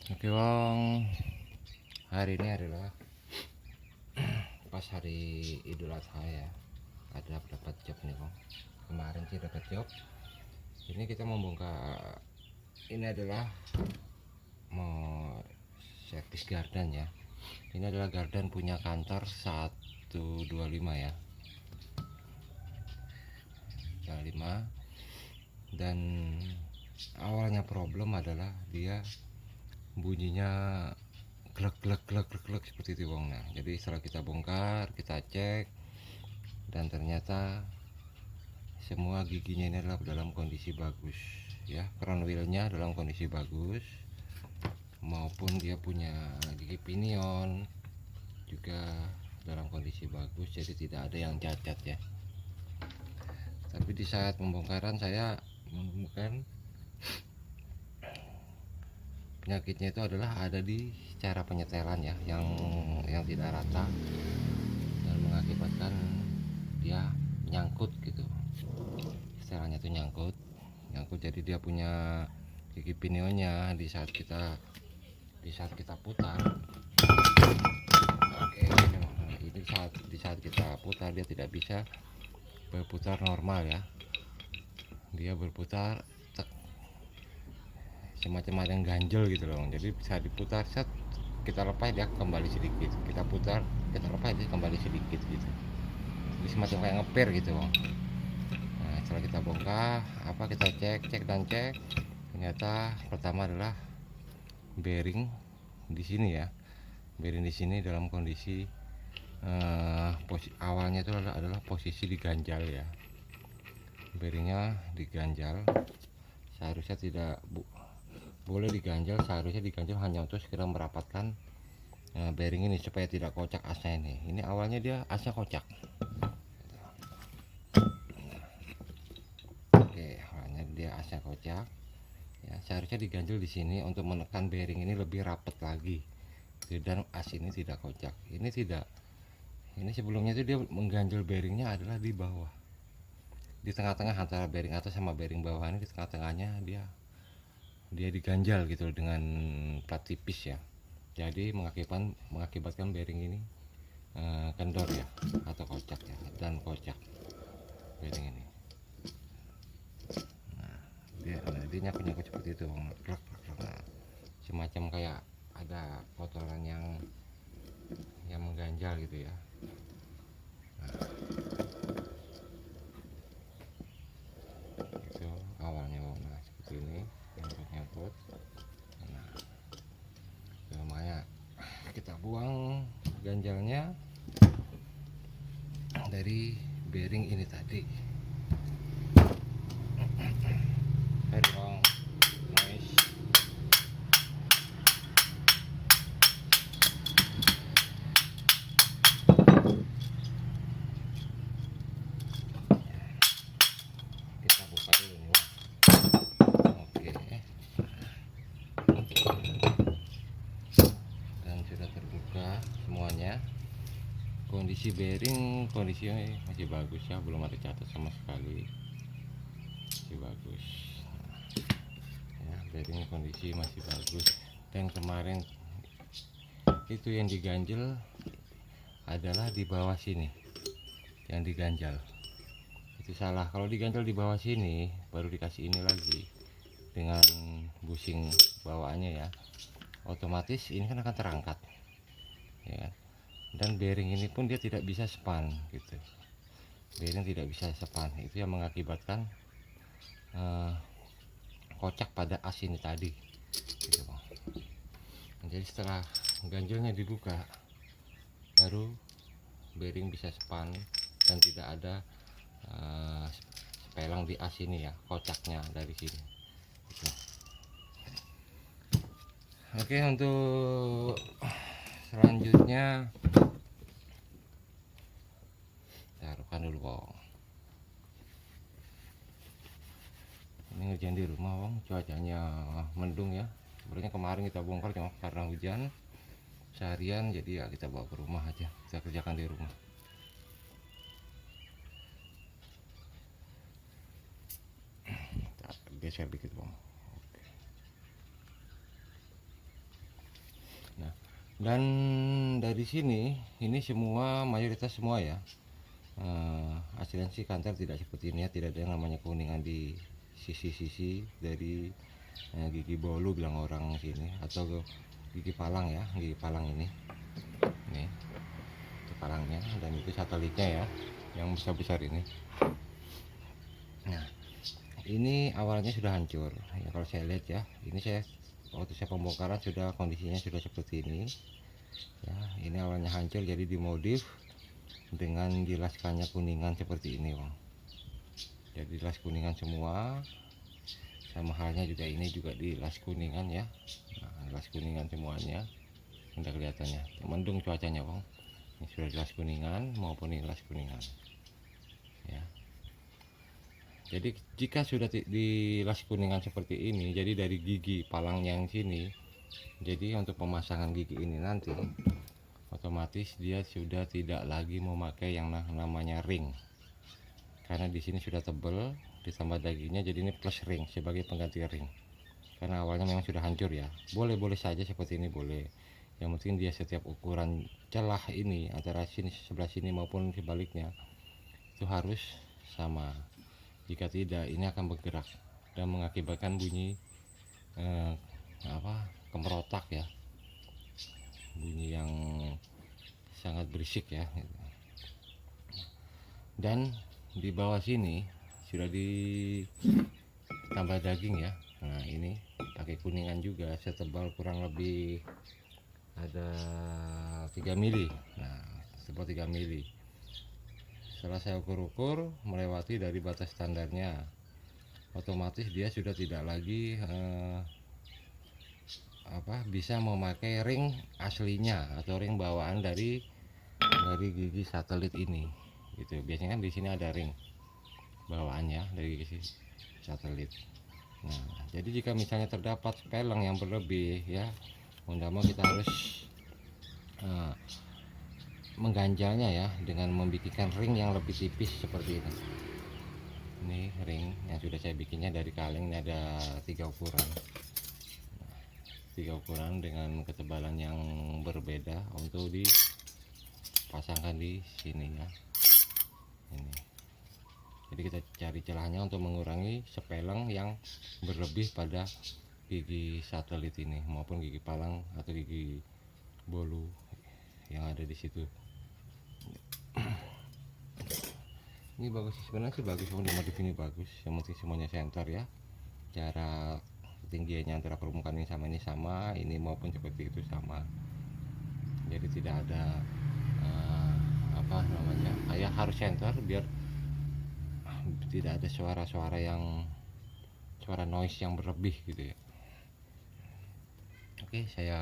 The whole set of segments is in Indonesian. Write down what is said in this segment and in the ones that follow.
Oke Wong, hari ini adalah pas hari Idul Adha ya. Ada dapat job nih Wong. Kemarin sih dapat job. Ini kita membongkar. Ini adalah mau servis garden ya. Ini adalah garden punya kantor 125 ya. 125. Dan awalnya problem adalah dia bunyinya glek glek glek glek glek seperti itu Wong. Nah, jadi setelah kita bongkar, kita cek, dan ternyata semua giginya ini adalah dalam kondisi bagus ya. Crown wheelnya dalam kondisi bagus, maupun dia punya gigi pinion juga dalam kondisi bagus, jadi tidak ada yang cacat ya. Tapi di saat pembongkaran saya menemukan penyakitnya itu adalah ada di cara penyetelan ya, yang tidak rata dan mengakibatkan dia nyangkut gitu. Setelannya itu nyangkut, jadi dia punya gigi pinionnya di saat kita putar. Oke, ini di saat kita putar dia tidak bisa berputar normal ya. Dia berputar semacam ada yang ganjel gitu loh. Jadi bisa diputar, set kita lepas dia kembali sedikit, kita putar kita lepas dia kembali sedikit gitu. Jadi semacam kayak ngepir gitu loh. Nah, setelah kita bongkar kita cek dan cek, ternyata pertama adalah bearing di sini ya. Bearing di sini dalam kondisi awalnya itu adalah posisi diganjal ya. Bearingnya diganjal, seharusnya tidak boleh diganjal, seharusnya diganjal hanya untuk segera merapatkan bearing ini supaya tidak kocak asnya ini. Ini awalnya dia asnya kocak. Oke, awalnya dia asnya kocak. Ya, seharusnya diganjal di sini untuk menekan bearing ini lebih rapat lagi. Dan as ini tidak kocak. Ini tidak. Ini sebelumnya itu dia mengganjal bearingnya adalah di bawah. Di tengah-tengah antara bearing atas sama bearing bawah ini, di tengah-tengahnya dia diganjal gitu dengan plat tipis ya. Jadi mengakibatkan bearing ini kendor ya, atau kocak ya, dan kocak bearing ini. Nah, dia nyangkut seperti itu. Nah, semacam kayak ada kotoran yang mengganjal gitu ya. Nah, itu awalnya. Nah, seperti ini nyangkut. Nah, lumayan kita buang ganjalnya dari bearing ini tadi. Very long noise. Kita buka dulu nih. Oke. Dan sudah terbuka semuanya. Kondisi bearing kondisinya masih bagus ya, belum ada cacat sama sekali, masih bagus ya. Bearing kondisi masih bagus. Dan kemarin itu yang diganjel adalah di bawah sini, yang diganjal itu salah. Kalau diganjel di bawah sini baru dikasih ini lagi dengan bushing bawaannya ya, otomatis ini kan akan terangkat ya. Dan bearing ini pun dia tidak bisa span gitu. Bearing tidak bisa span, itu yang mengakibatkan kocak pada as ini tadi gitu. Jadi setelah ganjilnya dibuka, baru bearing bisa span dan tidak ada sepelang di as ini ya, kocaknya dari sini gitu. Oke, untuk selanjutnya taruhkan dulu Wong. Ini ngerjain di rumah Wong, cuacanya mendung ya. Sebenarnya kemarin kita bongkar cuma karena hujan seharian, jadi ya kita bawa ke rumah aja, kita kerjakan di rumah. Geser dikit Bang. Dan dari sini ini semua mayoritas semua ya, asuransi kantor tidak seperti ini ya, tidak ada yang namanya kuningan di sisi-sisi dari gigi bolu bilang orang sini, atau gigi palang ya, gigi palang ini itu palangnya, dan itu satelitnya ya yang besar-besar ini. Nah, ini awalnya sudah hancur ya, kalau saya lihat ya, ini saya waktu saya pembongkaran sudah kondisinya sudah seperti ini ya. Ini awalnya hancur, jadi dimodif dengan dilaskannya kuningan seperti ini bang. Jadi las kuningan semua, sama halnya juga ini juga dilas kuningan ya. Nah, las kuningan semuanya, udah kelihatannya mendung cuacanya bang. Ini sudah dilas kuningan maupun ini las kuningan ya. Jadi jika sudah dilas kuningan seperti ini, jadi dari gigi palang yang sini, jadi untuk pemasangan gigi ini nanti otomatis dia sudah tidak lagi memakai yang namanya ring, karena di sini sudah tebal ditambah dagingnya, jadi ini plus ring sebagai pengganti ring. Karena awalnya memang sudah hancur ya, boleh saja seperti ini boleh, yang penting dia setiap ukuran celah ini antara sini sebelah sini maupun sebaliknya itu harus sama. Jika tidak, ini akan bergerak dan mengakibatkan bunyi kemerotak ya, bunyi yang sangat berisik ya. Dan di bawah sini sudah ditambah daging ya. Nah, ini pakai kuningan juga, setebal kurang lebih ada 3 mili. Nah, sebut 3 mili. Setelah saya ukur-ukur melewati dari batas standarnya, otomatis dia sudah tidak lagi bisa memakai ring aslinya atau ring bawaan dari gigi satelit ini gitu. Biasanya kan di sini ada ring bawaannya dari gigi satelit. Nah, jadi jika misalnya terdapat peleng yang berlebih ya, mau kita harus mengganjalnya ya dengan membikinkan ring yang lebih tipis seperti ini. Ini ring yang sudah saya bikinnya dari kaleng, ini ada 3 ukuran. 3 ukuran dengan ketebalan yang berbeda untuk dipasangkan di sini ya. Ini. Jadi kita cari celahnya untuk mengurangi sepeleng yang berlebih pada gigi satelit ini maupun gigi palang atau gigi bolu yang ada di situ. Ini bagus sebenarnya sih, bagus untuk motif ini bagus, yang penting semuanya center ya, jarak ketinggiannya antara permukaan ini sama, ini maupun seperti itu sama, jadi tidak ada kayak harus center biar tidak ada suara noise yang berlebih gitu ya. Oke, saya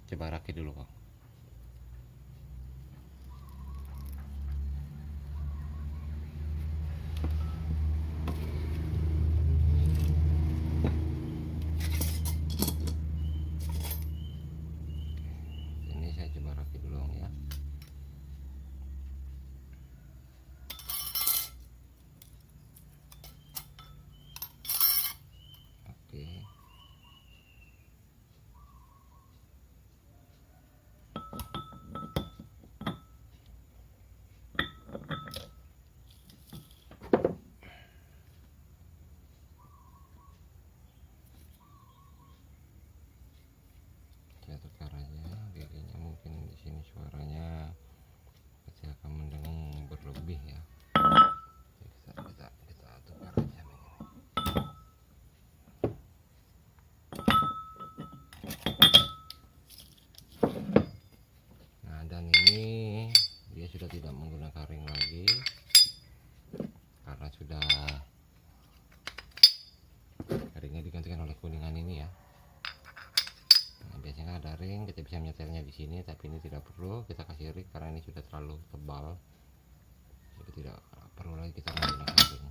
coba rakit dulu Bang. Ini saya coba rakit dulu ya. Oke. Saya tukar aja giginya, mungkin di sini suaranya pasti akan mendengung berlebih ya. Kita tukar aja begini. Nah, dan ini dia sudah tidak menggunakan ring lagi karena sudah ringnya digantikan oleh kuningan ini ya. Nah, biasanya ada ring, kita bisa menyetelnya di sini, tapi ini tidak perlu kita kasih ring karena ini sudah terlalu tebal, jadi tidak perlu lagi kita menggunakan ring.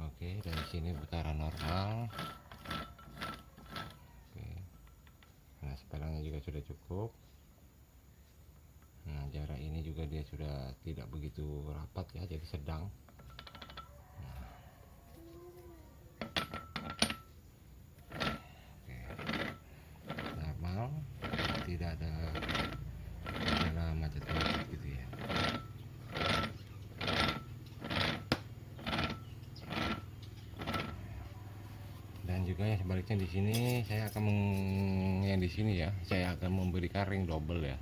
Oke, dari sini putaran normal. Oke, nah sepelangnya juga sudah cukup. Nah, jarak ini juga dia sudah tidak begitu rapat ya, jadi sedang. Oke, normal. juga yang sebaliknya di sini saya akan yang di sini ya, saya akan memberikan ring double ya.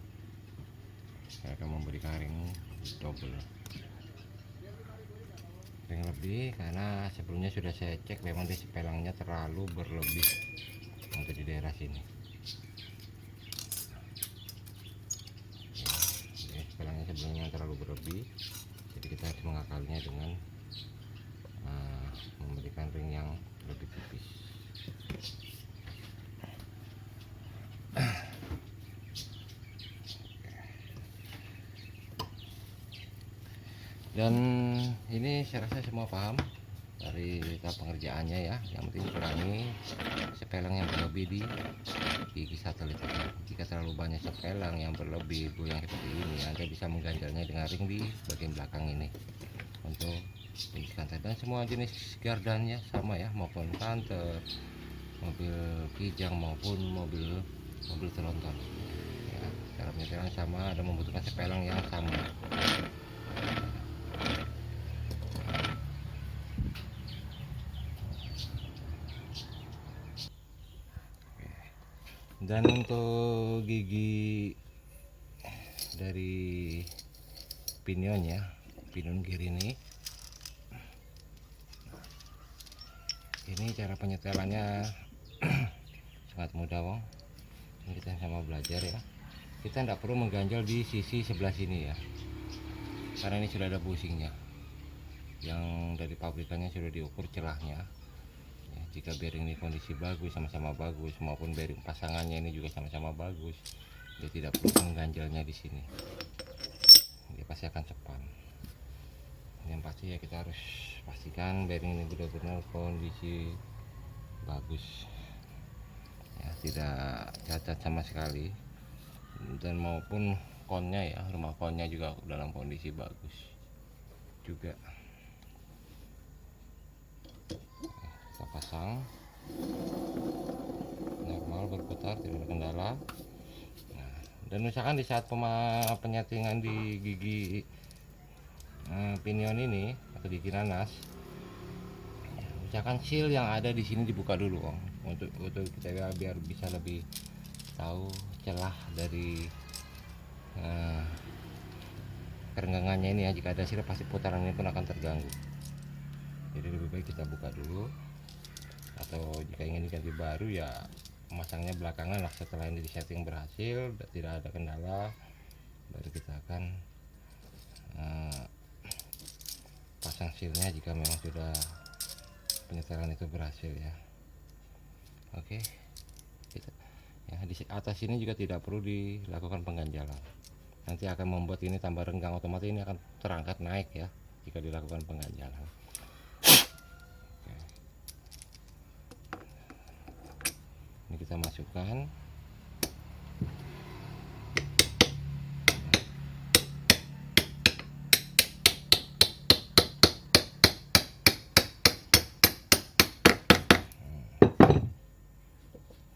Saya akan memberikan ring double, ring lebih, karena sebelumnya sudah saya cek memang di sepelangnya terlalu berlebih untuk di daerah sini. Ya, sepelangnya sebelumnya terlalu berlebih, jadi kita harus mengakalinya dengan memberikan ring yang lebih tipis. Dan ini saya rasa semua paham dari tahap pengerjaannya ya. Yang penting kurangi sepelang yang berlebih di gigi satelit. Jika terlalu banyak sepelang yang berlebih goyang seperti ini, Anda bisa mengganjalnya dengan ring di bagian belakang ini untuk jenis kanter. Dan semua jenis gardannya sama ya, maupun kanter, mobil kijang maupun mobil tronton ya, cara penyetelan sama, ada membutuhkan sepelang yang sama. Dan untuk gigi dari pinion ya, pinion gear ini cara penyetelannya sangat mudah Wong. Ini kita sama belajar ya. Kita tidak perlu mengganjal di sisi sebelah sini ya, karena ini sudah ada bushingnya yang dari pabrikannya sudah diukur celahnya ya. Jika bearing ini kondisi bagus, sama-sama bagus, maupun bearing pasangannya ini juga sama-sama bagus, dia tidak perlu mengganjalnya di sini, dia pasti akan cepat. Yang pasti ya kita harus pastikan bearing ini benar-benar kondisi bagus ya, tidak cacat sama sekali, dan maupun konnya ya, rumah konnya juga dalam kondisi bagus juga. Kita pasang normal, berputar, tidak ada kendala. Nah, dan misalkan di saat penyetingan di gigi pinion ini atau gigi nanas, misalkan seal yang ada di sini dibuka dulu Om, untuk kita biar bisa lebih tahu celah dari kerenggangannya ini ya. Jika ada seal pasti putaran ini pun akan terganggu, jadi lebih baik kita buka dulu, atau jika ingin diganti baru ya memasangnya belakangan lah, setelah ini disetting berhasil, tidak ada kendala, baru kita akan pasang sealnya jika memang sudah penyetelan itu berhasil ya. Oke, kita ya di atas ini juga tidak perlu dilakukan pengganjalan, nanti akan membuat ini tambah renggang, otomatis ini akan terangkat naik ya jika dilakukan pengganjalan. Ini kita masukkan,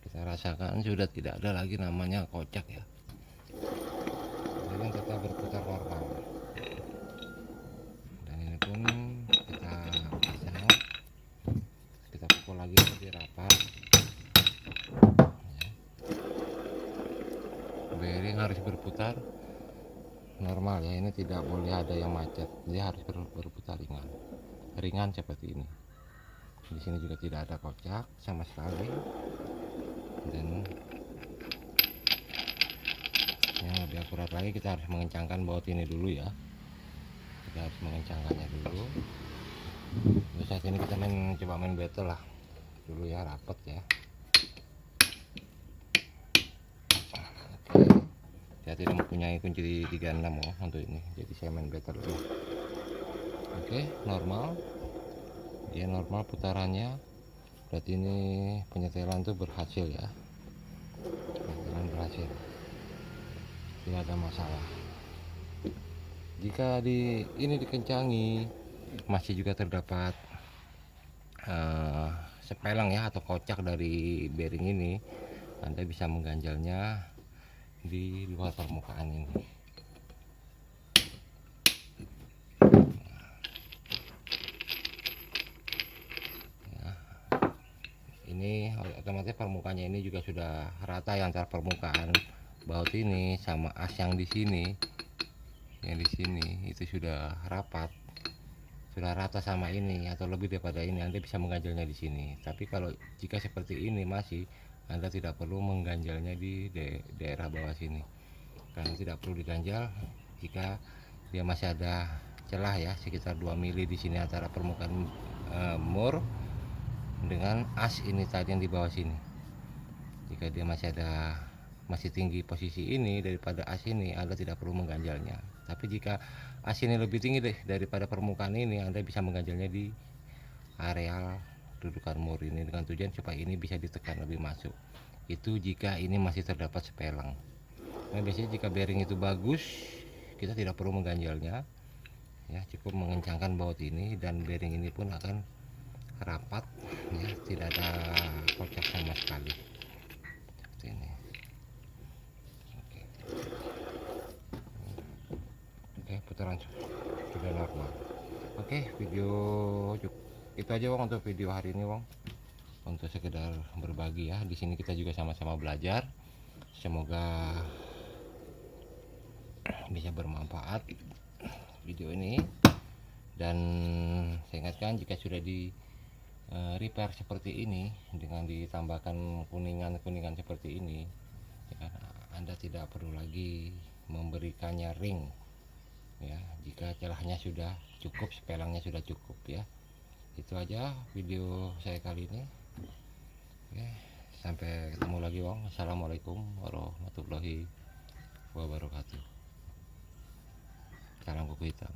kita rasakan sudah tidak ada lagi namanya kocak ya, jadi tetap berputar normal. Dan ini pun kita pasang, kita pukul lagi lebih rapat ya. Bearing harus berputar normal ya, ini tidak boleh ada yang macet, dia harus berputar ringan seperti ini. Di sini juga tidak ada kocak sama sekali. Dan yang lebih akurat lagi, kita harus mengencangkan baut ini dulu ya, kita harus mengencangkannya dulu. Terus saat ini kita coba main battle lah dulu ya, rapet ya. Oke, saya tidak mempunyai kunci 36 untuk ini, jadi saya main battle dulu. Oke, normal, dia normal putarannya, berarti ini penyetelan itu berhasil ya, penyetelan berhasil, tidak ada masalah. Jika ini dikencangi masih juga terdapat sepelang ya atau kocak dari bearing ini, Anda bisa mengganjalnya di luar permukaan ini ya. Ini ini otomatis permukaannya ini juga sudah rata ya, antara permukaan baut ini sama as yang di sini, itu sudah rapat, sudah rata sama ini atau lebih daripada ini. Anda bisa mengganjalnya di sini. Tapi kalau jika seperti ini masih, Anda tidak perlu mengganjalnya di daerah bawah sini, karena tidak perlu diganjal jika dia masih ada celah ya, sekitar 2 mili di sini antara permukaan mur dengan as ini tadi yang di bawah sini. Jika dia masih tinggi posisi ini daripada as ini, Anda tidak perlu mengganjalnya. Tapi jika as ini lebih tinggi daripada permukaan ini, Anda bisa mengganjalnya di areal dudukan mur ini dengan tujuan supaya ini bisa ditekan lebih masuk. Itu jika ini masih terdapat sepelang. Nah, biasanya jika bearing itu bagus, kita tidak perlu mengganjalnya ya, cukup mengencangkan baut ini dan bearing ini pun akan rapat ya, tidak ada kocak sama sekali seperti ini. Oke, putaran sudah normal. Oke, video itu aja Wong untuk video hari ini Wong, untuk sekedar berbagi ya. Di sini kita juga sama-sama belajar, semoga bisa bermanfaat video ini. Dan saya ingatkan, jika sudah di repair seperti ini dengan ditambahkan kuningan seperti ini ya, Anda tidak perlu lagi memberikannya ring ya, jika celahnya sudah cukup, sepelangnya sudah cukup ya. Itu aja video saya kali ini. Oke, sampai ketemu lagi Wong. Assalamualaikum warahmatullahi wabarakatuh. Salam kuku hitam.